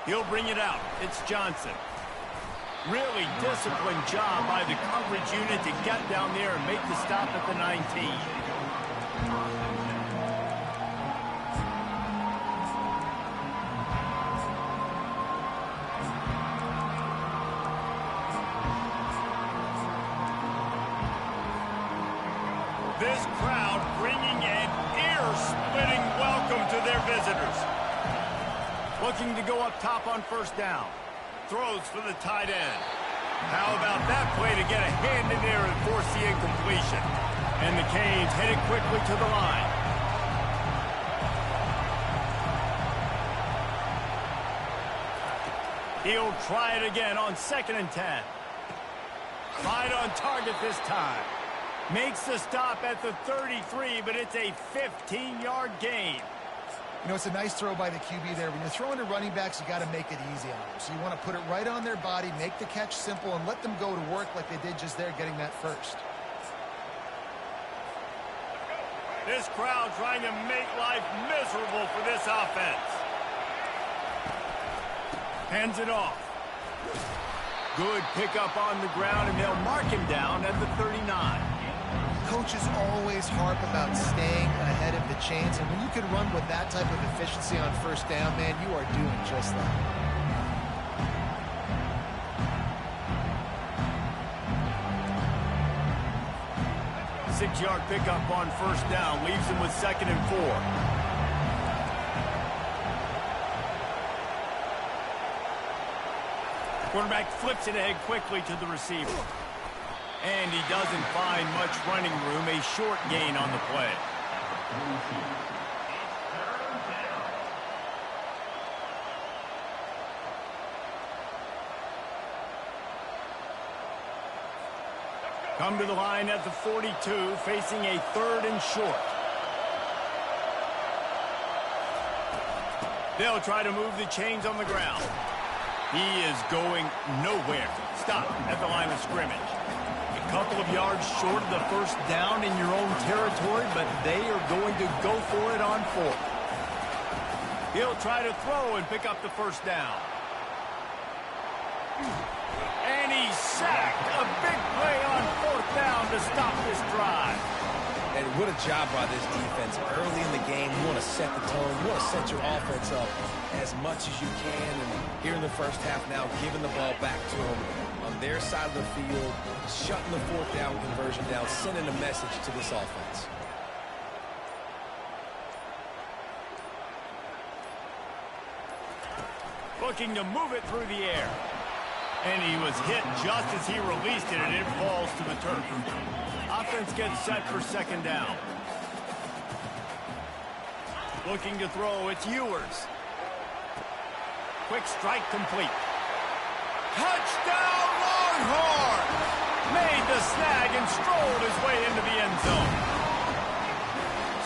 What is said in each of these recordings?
He'll bring it out. It's Johnson. Really disciplined job by the coverage unit to get down there and make the stop at the 19. This crowd bringing an ear-splitting welcome to their visitors. Looking to go up top on first down. Throws for the tight end. How about that play to get a hand in there and force the incompletion? And the Canes headed quickly to the line. He'll try it again on 2nd and 10. Right on target this time. Makes the stop at the 33, but it's a 15-yard gain. You know, it's a nice throw by the QB there. When you're throwing to running backs, you got to make it easy on them. So you want to put it right on their body, make the catch simple, and let them go to work like they did just there, getting that first. This crowd trying to make life miserable for this offense. Hands it off. Good pickup on the ground, and they'll mark him down at the 39. Coaches always harp about staying ahead of the chains, and when you can run with that type of efficiency on first down, man, you are doing just that. Six-yard pickup on first down leaves him with 2nd and 4. Quarterback flips it ahead quickly to the receiver. And he doesn't find much running room, a short gain on the play. Come to the line at the 42, facing a 3rd and short. They'll try to move the chains on the ground. He is going nowhere. Stop at the line of scrimmage. A couple of yards short of the first down in your own territory, but they are going to go for it on 4th. He'll try to throw and pick up the first down. And he's sacked. A big play on 4th down to stop this drive. And what a job by this defense. Early in the game, you want to set the tone. You want to set your offense up as much as you can. And here in the first half now, giving the ball back to them on their side of the field, shutting the 4th down conversion down, sending a message to this offense. Looking to move it through the air. And he was hit just as he released it, and it falls to the turf. Offense gets set for 2nd down. Looking to throw, it's Ewers. Quick strike complete. Touchdown Longhorns! Made the snag and strolled his way into the end zone.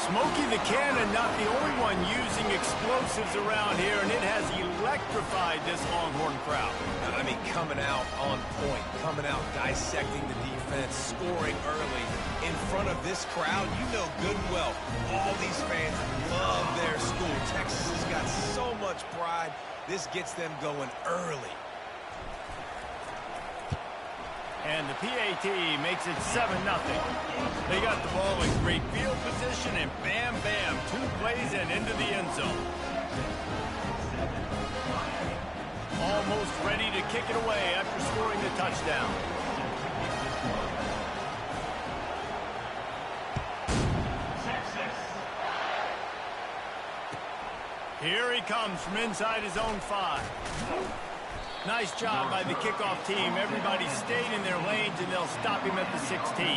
Smokey the Cannon not the only one using explosives around here, and it has electrified this Longhorn crowd. I mean, coming out on point, coming out dissecting the defense, scoring early in front of this crowd. You know good and well, all these fans love their school. Texas has got so much pride. This gets them going early. And the PAT makes it 7-0. They got the ball in great field position, and bam, bam, 2 plays and into the end zone. Almost ready to kick it away after scoring the touchdown. Here he comes from inside his own 5. Nice job by the kickoff team. Everybody stayed in their lanes, and they'll stop him at the 16.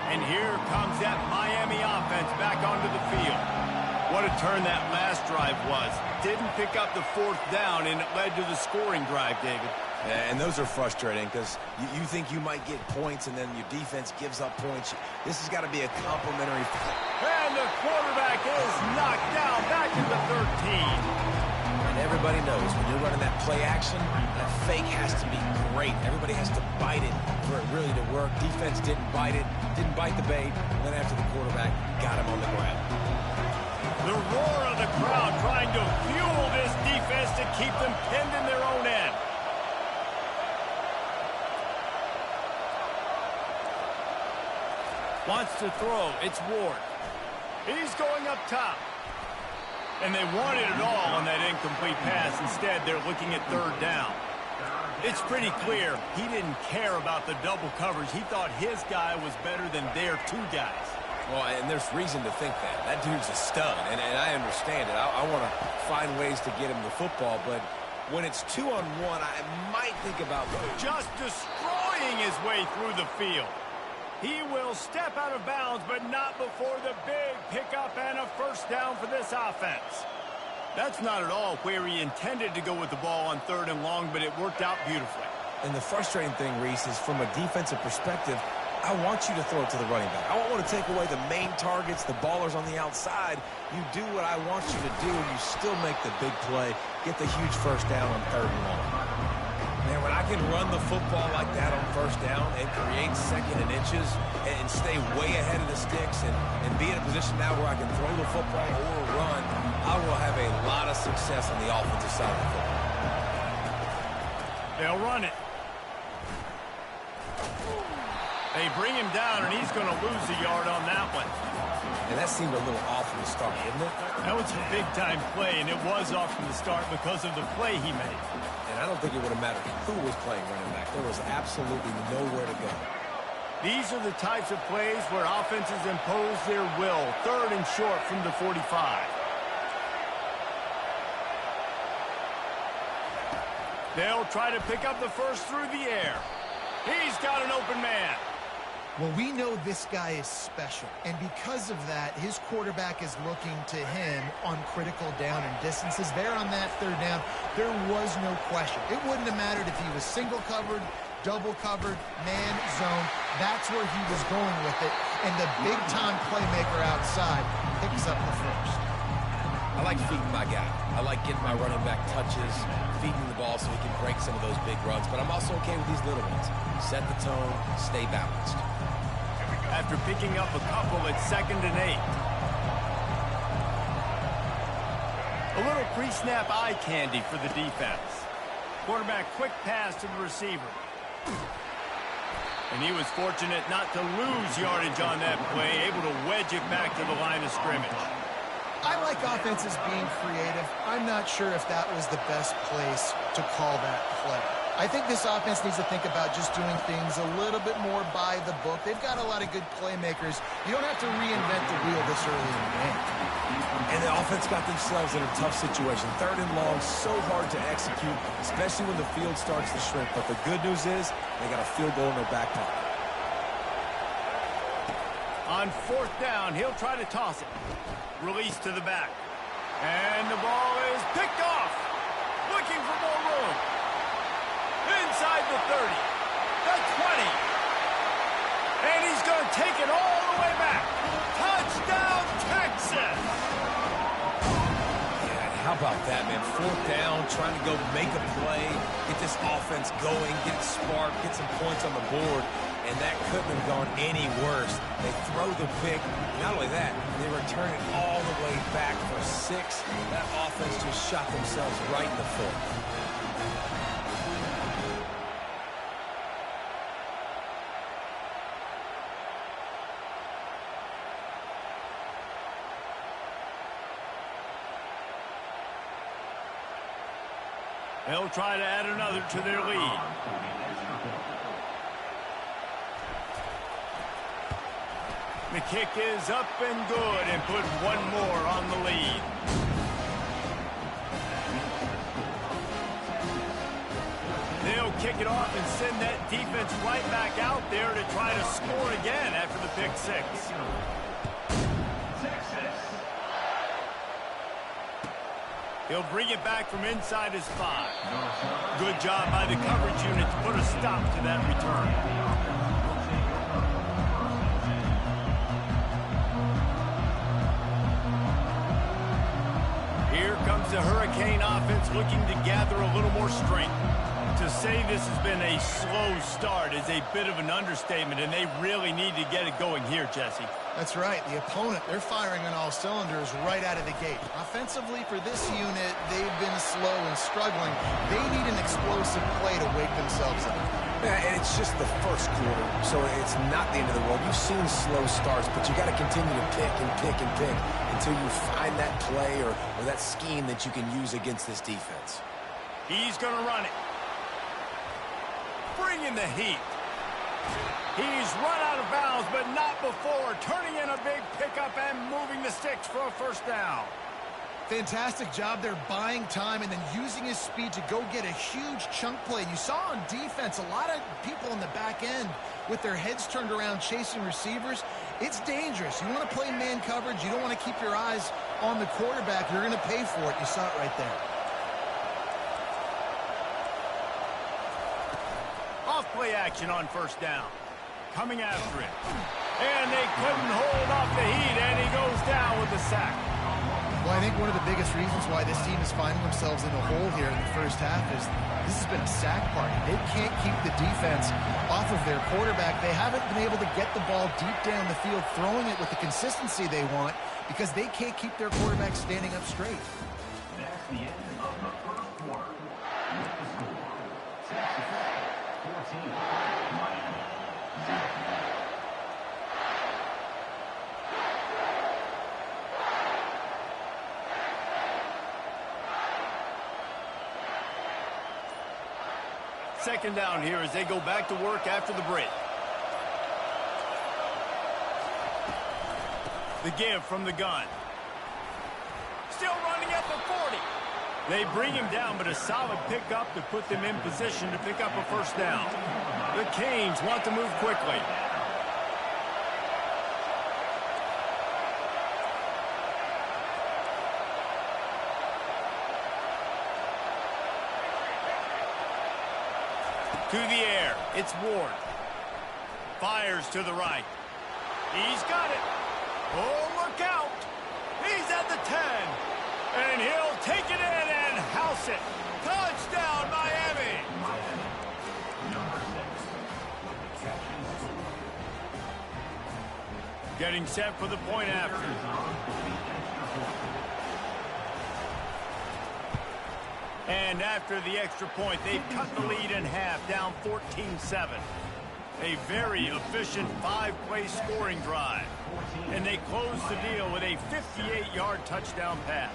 And here comes that Miami offense back onto the field. What a turn that last drive was. Didn't pick up the 4th down, and it led to the scoring drive, David. And those are frustrating because you think you might get points, and then your defense gives up points. This has got to be a complimentary. And the quarterback is knocked down back in the 13. And everybody knows when you're running that play action, that fake has to be great. Everybody has to bite it for it really to work. Defense didn't bite it, didn't bite the bait. And then after the quarterback got him on the ground. The roar of the crowd trying to fuel this defense to keep them pinned in their own end. Wants to throw. It's Ward. He's going up top. And they wanted it all on that incomplete pass. Instead, they're looking at third down. It's pretty clear he didn't care about the double coverage. He thought his guy was better than their two guys. Well, and there's reason to think that. That dude's a stud, and I understand it. I want to find ways to get him the football, but when it's 2-on-1, I might think about just destroying his way through the field. He will step out of bounds, but not before the big pickup and a first down for this offense. That's not at all where he intended to go with the ball on 3rd and long, but it worked out beautifully. And the frustrating thing, Reese, is from a defensive perspective, I want you to throw it to the running back. I don't want to take away the main targets, the ballers on the outside. You do what I want you to do, and you still make the big play, get the huge first down on 3rd and long. Man, when I can run the football like that on first down and create 2nd and inches and stay way ahead of the sticks and be in a position now where I can throw the football or run, I will have a lot of success on the offensive side of the football. They'll run it. They bring him down, and he's going to lose a yard on that one. And that seemed a little off from the start, didn't it? That was a big-time play, and it was off from the start because of the play he made. And I don't think it would have mattered who was playing running back. There was absolutely nowhere to go. These are the types of plays where offenses impose their will. 3rd and short from the 45. They'll try to pick up the first through the air. He's got an open man. Well, we know this guy is special, and because of that, his quarterback is looking to him on critical down and distances. There on that 3rd down, there was no question. It wouldn't have mattered if he was single covered, double covered, man, zone. That's where he was going with it, and the big-time playmaker outside picks up the first. I like feeding my guy. I like getting my running back touches, feeding the ball so he can break some of those big runs, but I'm also okay with these little ones. Set the tone, stay balanced. After picking up a couple at 2nd and 8. A little pre-snap eye candy for the defense. Quarterback quick pass to the receiver. And he was fortunate not to lose yardage on that play, able to wedge it back to the line of scrimmage. I like offenses being creative. I'm not sure if that was the best place to call that play. I think this offense needs to think about just doing things a little bit more by the book. They've got a lot of good playmakers. You don't have to reinvent the wheel this early in the game. And the offense got themselves in a tough situation. 3rd and long, so hard to execute, especially when the field starts to shrink. But the good news is they got a field goal in their back pocket. On 4th down, he'll try to toss it. Release to the back. And the ball is picked off. Looking for more room. Inside the 30. The 20. And he's going to take it all the way back. Touchdown, Texas! Yeah, how about that, man? 4th down, trying to go make a play, get this offense going, get it sparked, get some points on the board, and that couldn't have gone any worse. They throw the pick. Not only that, they return it all the way back for 6. That offense just shot themselves right in the foot. They'll try to add another to their lead. The kick is up and good and put one more on the lead. They'll kick it off and send that defense right back out there to try to score again after the pick 6. He'll bring it back from inside his 5. Good job by the coverage unit to put a stop to that return. Here comes leaves the Hurricane offense looking to gather a little more strength. To say this has been a slow start is a bit of an understatement, and they really need to get it going here, Jesse. That's right. The opponent, they're firing on all cylinders right out of the gate. Offensively, for this unit, they've been slow and struggling. They need an explosive play to wake themselves up. Yeah, and it's just the first quarter, so it's not the end of the world. You've seen slow starts, but you got to continue to pick and pick and pick until you find that play or that scheme that you can use against this defense. He's going to run it. Bringing the heat. He's run out of bounds, but not before. Turning in a big pickup and moving the sticks for a first down. Fantastic job there buying time and then using his speed to go get a huge chunk play. And you saw on defense a lot of people in the back end with their heads turned around chasing receivers. It's dangerous. You want to play man coverage. You don't want to keep your eyes on the quarterback. You're going to pay for it. You saw it right there. Off-play action on first down. Coming after it. And they couldn't hold off the heat, and he goes down with the sack. Well, I think one of the biggest reasons why this team is finding themselves in a hole here in the first half is this has been a sack party. They can't keep the defense off of their quarterback. They haven't been able to get the ball deep down the field, throwing it with the consistency they want because they can't keep their quarterback standing up straight. That's the end of the first quarter. The score, Texas 14, Miami 0. Second down here as they go back to work after the break. The give from the gun. Still running at the 40. They bring him down, but a solid pickup to put them in position to pick up a first down. The Canes want to move quickly. To the air, it's Ward. Fires to the right. He's got it. Oh, look out. He's at the 10. And he'll take it in and house it. Touchdown, Miami. Number 6. Getting set for the point after. And after the extra point, they've cut the lead in half, down 14-7. A very efficient 5-play scoring drive. And they close the deal with a 58-yard touchdown pass.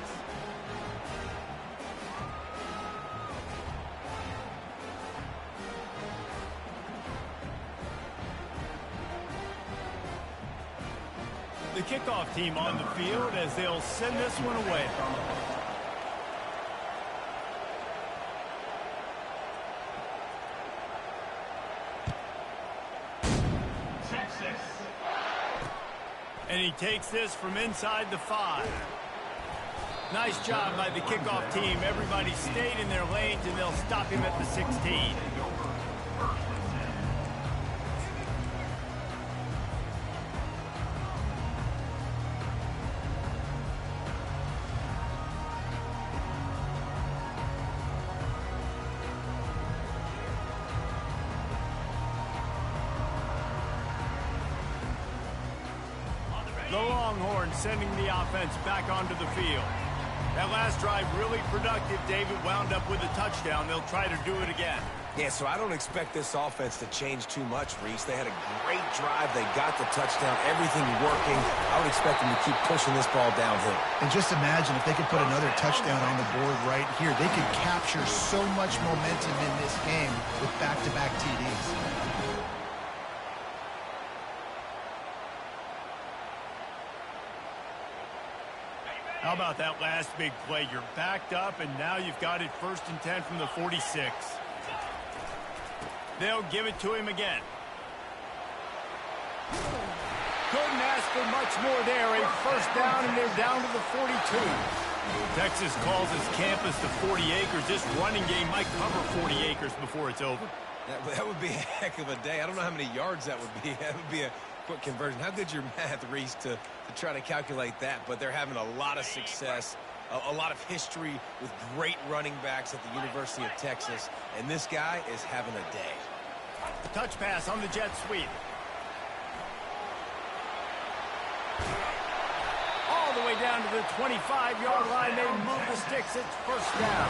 The kickoff team on the field as they'll send this one away. And he takes this from inside the 5. Nice job by the kickoff team. Everybody stayed in their lanes, and they'll stop him at the 16. The Longhorns sending the offense back onto the field. That last drive really productive. David wound up with a touchdown. They'll try to do it again. Yeah, so I don't expect this offense to change too much, Reese. They had a great drive. They got the touchdown. Everything working. I would expect them to keep pushing this ball downhill. And just imagine if they could put another touchdown on the board right here. They could capture so much momentum in this game with back-to-back TDs. How about that last big play? You're backed up, and now you've got it 1st and 10 from the 46. They'll give it to him again. Couldn't ask for much more there. A first down, and they're down to the 42. Texas calls his campus the 40 acres. This running game might cover 40 acres before it's over. That would be a heck of a day. I don't know how many yards that would be. That would be a quick conversion. How good's your math, Reese, to try to calculate that? But they're having a lot of success A lot of history with great running backs at the University of Texas, and this guy is having a day. Touch pass on the jet sweep. All the way down to the 25-yard line. They move the sticks. It's first down.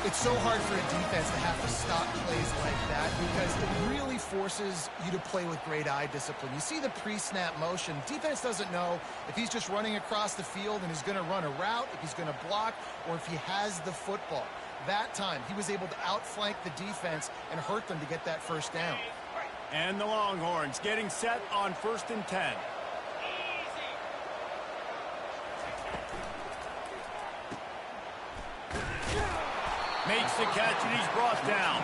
It's so hard for a defense to have to stop plays like that because it really forces you to play with great eye discipline. You see the pre-snap motion. Defense doesn't know if he's just running across the field and he's going to run a route, if he's going to block, or if he has the football. That time, he was able to outflank the defense and hurt them to get that first down. And the Longhorns getting set on 1st and 10. Makes the catch, and he's brought down.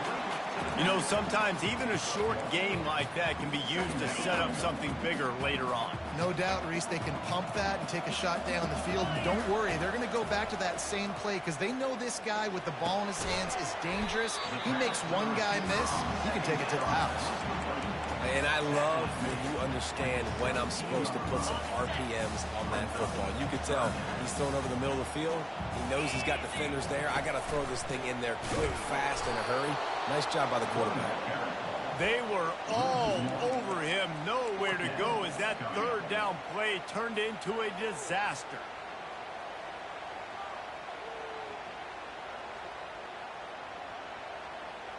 You know, sometimes even a short game like that can be used to set up something bigger later on. No doubt, Reese, they can pump that and take a shot down the field. And don't worry, they're going to go back to that same play because they know this guy with the ball in his hands is dangerous. He makes one guy miss, he can take it to the house. And I love when you understand when I'm supposed to put some RPMs on that football. You can tell he's thrown over the middle of the field. He knows he's got defenders there. I got to throw this thing in there quick, fast, in a hurry. Nice job by the quarterback. They were all over him, nowhere to go as that 3rd down play turned into a disaster.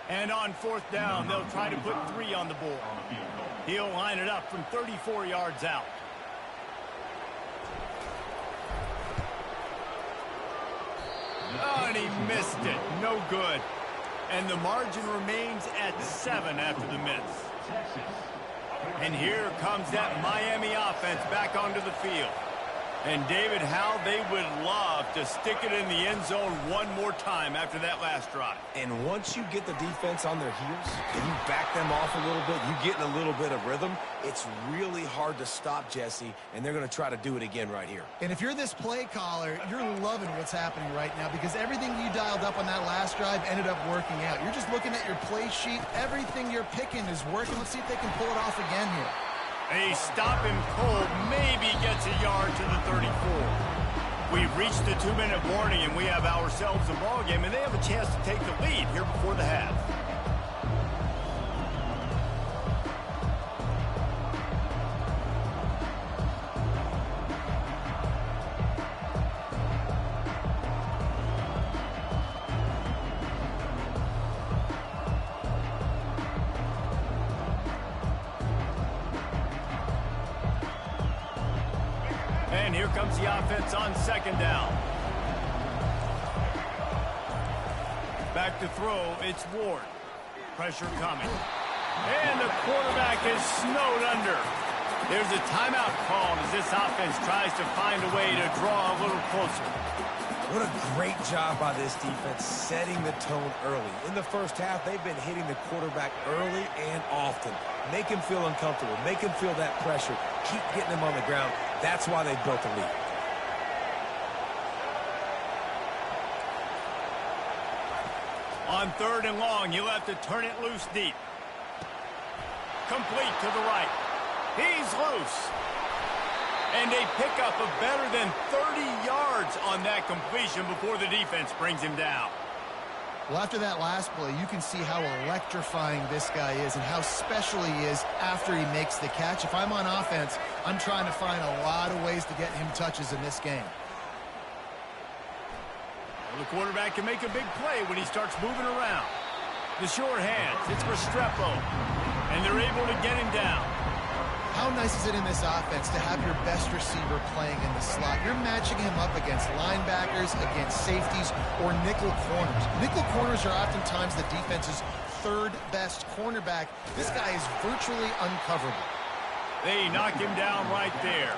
And on 4th down, they'll try to put 3 on the board. He'll line it up from 34 yards out. Oh, and he missed it. No good. And the margin remains at 7 after the miss. And here comes that Miami offense back onto the field. And, David, how they would love to stick it in the end zone one more time after that last drive. And once you get the defense on their heels and you back them off a little bit, you get in a little bit of rhythm, it's really hard to stop Jesse, and they're going to try to do it again right here. And if you're this play caller, you're loving what's happening right now because everything you dialed up on that last drive ended up working out. You're just looking at your play sheet. Everything you're picking is working. Let's see if they can pull it off again here. They stop him cold, maybe gets a yard to the 34. We've reached the 2-minute warning, and we have ourselves a ball game, and they have a chance to take the lead here before the half. And here comes the offense on 2nd down. Back to throw, it's Ward. Pressure coming. And the quarterback is snowed under. There's a timeout called as this offense tries to find a way to draw a little closer. What a great job by this defense setting the tone early. In the first half, they've been hitting the quarterback early and often. Make him feel uncomfortable. Make him feel that pressure. Keep getting him on the ground. That's why they built the lead. On 3rd and long, you'll have to turn it loose deep. Complete to the right. He's loose. And they pick up a better than 30 yards on that completion before the defense brings him down. Well, after that last play, you can see how electrifying this guy is and how special he is after he makes the catch. If I'm on offense, I'm trying to find a lot of ways to get him touches in this game. Well, the quarterback can make a big play when he starts moving around. The short hands, it's Restrepo, and they're able to get him down. How nice is it in this offense to have your best receiver playing in the slot? You're matching him up against linebackers, against safeties, or nickel corners. Nickel corners are oftentimes the defense's 3rd best cornerback. This guy is virtually uncoverable. They knock him down right there.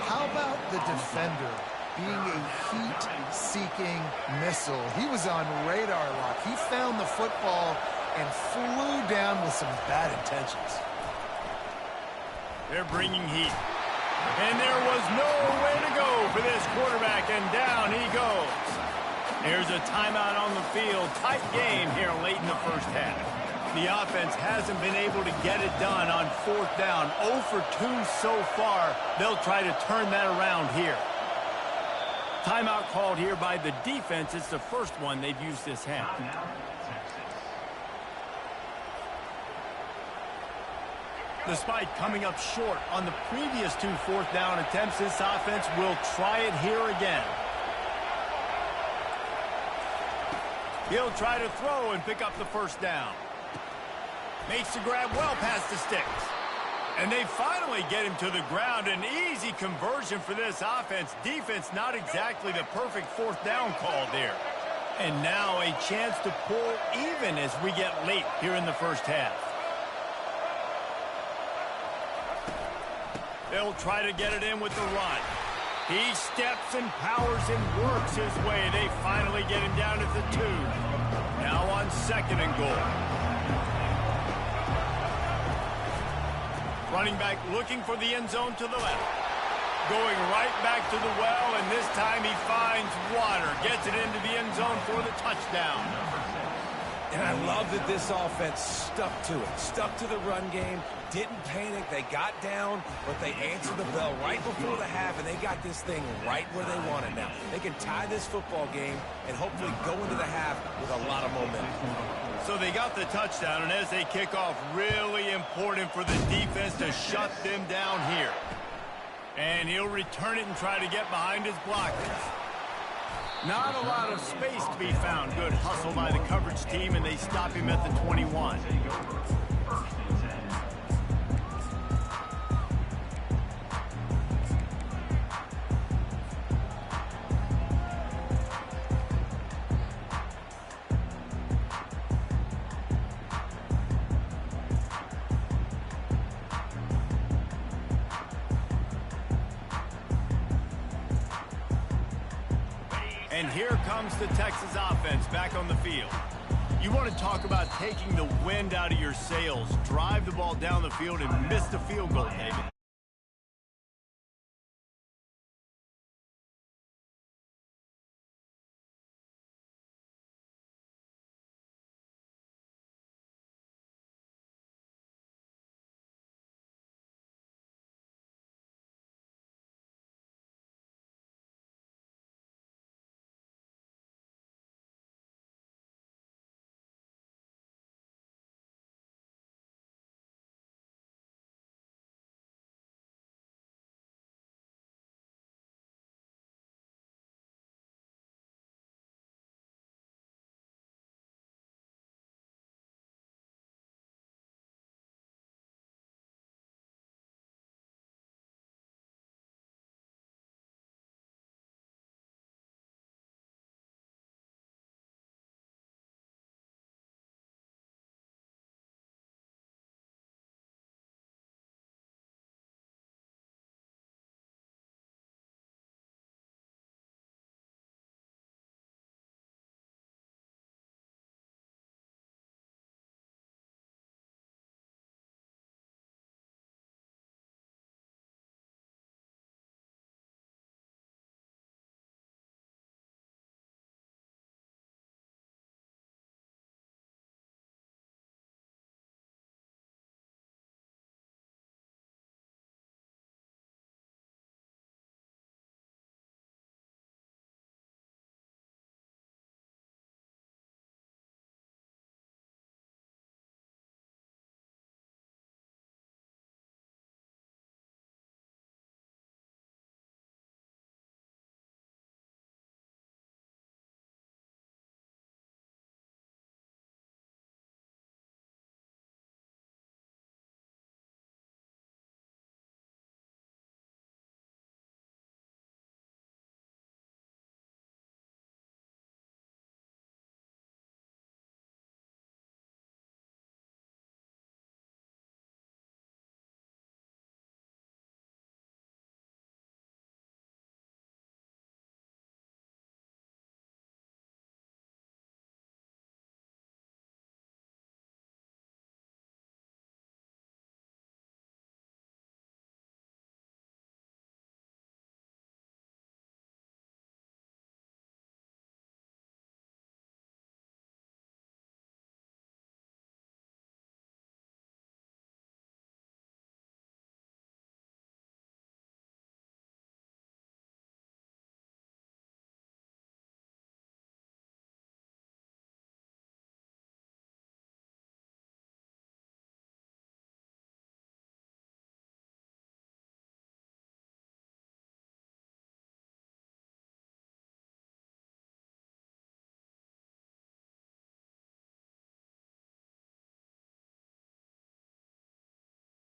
How about the defender being a heat-seeking missile? He was on radar lock. He found the football and flew down with some bad intentions. They're bringing heat. And there was nowhere to go for this quarterback, and down he goes. There's a timeout on the field. Tight game here late in the first half. The offense hasn't been able to get it done on 4th down. 0 for 2 so far. They'll try to turn that around here. Timeout called here by the defense. It's the first one they've used this half. Despite coming up short on the previous 2 fourth-down attempts, this offense will try it here again. He'll try to throw and pick up the first down. Makes the grab well past the sticks. And they finally get him to the ground. An easy conversion for this offense. Defense not exactly the perfect fourth down call there. And now a chance to pull even as we get late here in the first half. They'll try to get it in with the run. He steps and powers and works his way. They finally get him down at the 2. Now on 2nd and goal. Running back looking for the end zone to the left. Going right back to the well, and this time he finds water. Gets it into the end zone for the touchdown. And I love that this offense stuck to it. Stuck to the run game. Didn't panic. They got down, but they answered the bell right before the half, and they got this thing right where they want it now. They can tie this football game and hopefully go into the half with a lot of momentum. So they got the touchdown, and as they kick off, really important for the defense to shut them down here. And he'll return it and try to get behind his blockers. Not a lot of space to be found. Good hustle by the coverage team, and they stop him at the 21. And here comes the Texas offense back on the field. You want to talk about taking the wind out of your sails. Drive the ball down the field and miss the field goal, David.